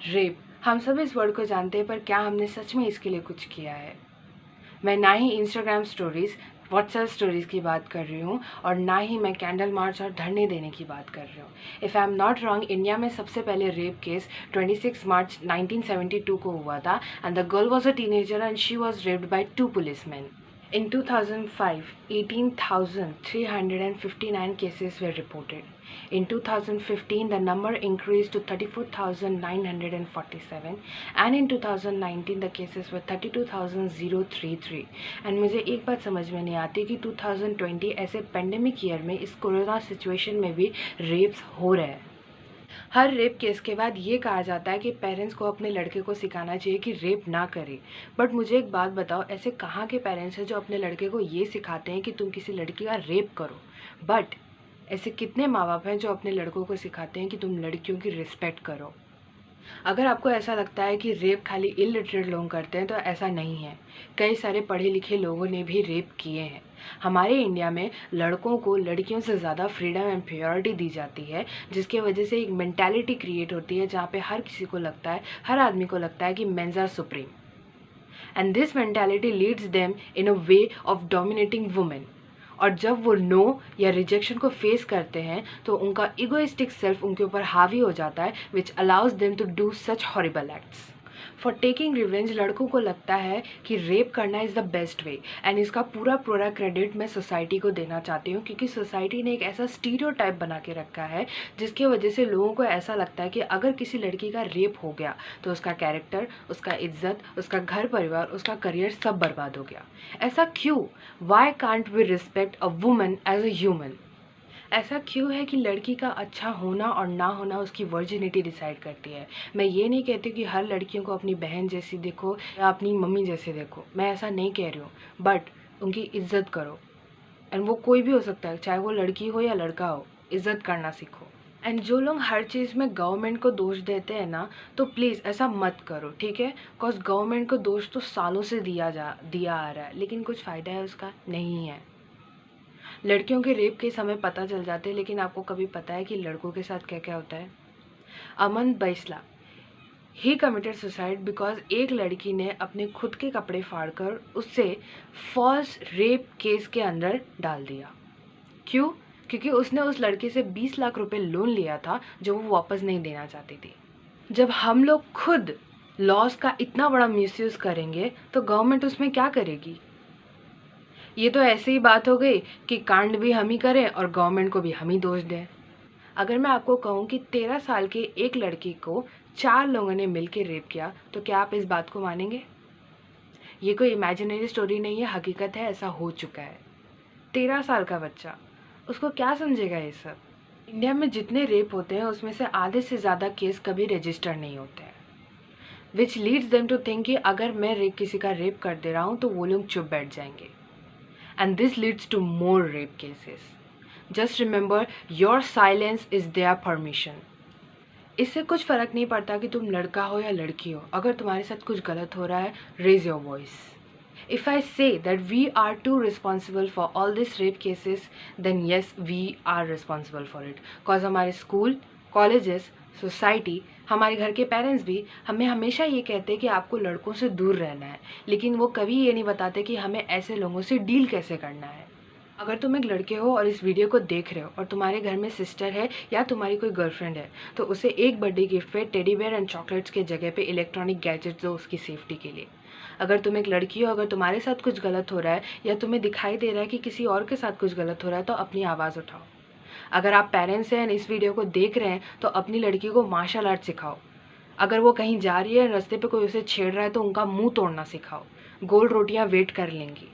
Rape, हम सब इस वर्ड को जानते हैं, पर क्या हमने सच में इसके लिए कुछ किया है? मैं ना ही इंस्टाग्राम स्टोरीज़, व्हाट्सएप स्टोरीज़ की बात कर रही हूँ और ना ही मैं कैंडल मार्च और धरने देने की बात कर रही हूँ। If I am not wrong, India में सबसे पहले रेप केस 26 मार्च 1972 को हुआ था and the girl was a teenager and she was raped by 2 policemen. In 2005, 18,359 cases were reported. In 2015, the number increased to 34,947, and in 2019, the cases were 32,033. And मुझे एक बात समझ में नहीं आती कि 2020 ऐसे पेंडेमिक ईयर में, इस कोरोना सिचुएशन में भी रेप्स हो रहे हैं। हर रेप केस के बाद ये कहा जाता है कि पेरेंट्स को अपने लड़के को सिखाना चाहिए कि रेप ना करे। बट मुझे एक बात बताओ, ऐसे कहाँ के पेरेंट्स हैं जो अपने लड़के को ये सिखाते हैं कि तुम किसी लड़की का रेप करो? बट ऐसे कितने माँ बाप हैं जो अपने लड़कों को सिखाते हैं कि तुम लड़कियों की रिस्पेक्ट करो? अगर आपको ऐसा लगता है कि रेप खाली इलिटरेट लोग करते हैं, तो ऐसा नहीं है। कई सारे पढ़े लिखे लोगों ने भी रेप किए हैं। हमारे इंडिया में लड़कों को लड़कियों से ज़्यादा फ्रीडम एंड प्योरिटी दी जाती है, जिसके वजह से एक मेंटालिटी क्रिएट होती है जहाँ पे हर किसी को लगता है, हर आदमी को लगता है कि mens are supreme, and this mentality leads them in a way of dominating women. और जब वो नो या रिजेक्शन को फेस करते हैं, तो उनका इगोइस्टिक सेल्फ उनके ऊपर हावी हो जाता है, which allows them to do such horrible acts. For taking revenge, लड़कों को लगता है कि रेप करना is the best way, and इसका पूरा क्रेडिट मैं सोसाइटी को देना चाहती हूँ, क्योंकि सोसाइटी ने एक ऐसा स्टीरियोटाइप बना के रखा है जिसकी वजह से लोगों को ऐसा लगता है कि अगर किसी लड़की का रेप हो गया तो उसका कैरेक्टर, उसका इज्जत, उसका घर परिवार, उसका करियर सब बर्बाद हो गया। ऐसा क्यों? Why can't we respect a woman as a human? ऐसा क्यों है कि लड़की का अच्छा होना और ना होना उसकी वर्जिनिटी डिसाइड करती है? मैं ये नहीं कहती कि हर लड़कियों को अपनी बहन जैसी देखो या अपनी मम्मी जैसे देखो, मैं ऐसा नहीं कह रही हूँ, बट उनकी इज्जत करो। एंड वो कोई भी हो सकता है, चाहे वो लड़की हो या लड़का हो, इज्जत करना सीखो। एंड जो लोग हर चीज़ में गवर्नमेंट को दोष देते हैं ना, तो प्लीज़ ऐसा मत करो, ठीक है? बिकॉज गवर्नमेंट को दोष तो सालों से दिया आ रहा है, लेकिन कुछ फ़ायदा है उसका? नहीं है। लड़कियों के रेप के समय पता चल जाते हैं, लेकिन आपको कभी पता है कि लड़कों के साथ क्या क्या होता है? अमन बैसला, ही कमिटेड सुसाइड बिकॉज एक लड़की ने अपने खुद के कपड़े फाड़कर उससे फॉल्स रेप केस के अंदर डाल दिया। क्यों? क्योंकि उसने उस लड़के से 20 लाख रुपए लोन लिया था जो वो वापस नहीं देना चाहती थी। जब हम लोग खुद लॉस का इतना बड़ा मिसयूज़ करेंगे, तो गवर्नमेंट उसमें क्या करेगी? ये तो ऐसे ही बात हो गई कि कांड भी हम ही करें और गवर्नमेंट को भी हम ही दोष दें। अगर मैं आपको कहूँ कि 13 साल के एक लड़की को 4 लोगों ने मिलकर रेप किया, तो क्या आप इस बात को मानेंगे? ये कोई इमेजिनरी स्टोरी नहीं है, हकीकत है, ऐसा हो चुका है। 13 साल का बच्चा, उसको क्या समझेगा ये सब? इंडिया में जितने रेप होते हैं उसमें से आधे से ज़्यादा केस कभी रजिस्टर नहीं होते हैं, which leads them to think कि अगर मैं किसी का रेप कर दे रहा हूँ तो वो लोग चुप बैठ जाएंगे, and this leads to more rape cases. Just remember, your silence is their permission. इससे कुछ फ़र्क नहीं पड़ता कि तुम लड़का हो या लड़की हो। अगर तुम्हारे साथ कुछ गलत हो रहा है, raise your voice. If I say that we are too responsible for all these rape cases, then yes, we are responsible for it. Cause हमारे स्कूल, कॉलेजेस, सोसाइटी, हमारे घर के पेरेंट्स भी हमें हमेशा ये कहते हैं कि आपको लड़कों से दूर रहना है, लेकिन वो कभी ये नहीं बताते कि हमें ऐसे लोगों से डील कैसे करना है। अगर तुम एक लड़के हो और इस वीडियो को देख रहे हो और तुम्हारे घर में सिस्टर है या तुम्हारी कोई गर्लफ्रेंड है, तो उसे एक बर्थडे गिफ्ट पे टेडी बेयर एंड चॉकलेट्स के जगह पे इलेक्ट्रॉनिक गैजेट्स दो उसकी सेफ्टी के लिए। अगर तुम एक लड़की हो, अगर तुम्हारे साथ कुछ गलत हो रहा है या तुम्हें दिखाई दे रहा है कि किसी और के साथ कुछ गलत हो रहा है, तो अपनी आवाज़ उठाओ। अगर आप पेरेंट्स हैं इस वीडियो को देख रहे हैं, तो अपनी लड़की को मार्शल आर्ट सिखाओ। अगर वो कहीं जा रही है, रास्ते पे कोई उसे छेड़ रहा है, तो उनका मुंह तोड़ना सिखाओ। गोल रोटियां वेट कर लेंगी।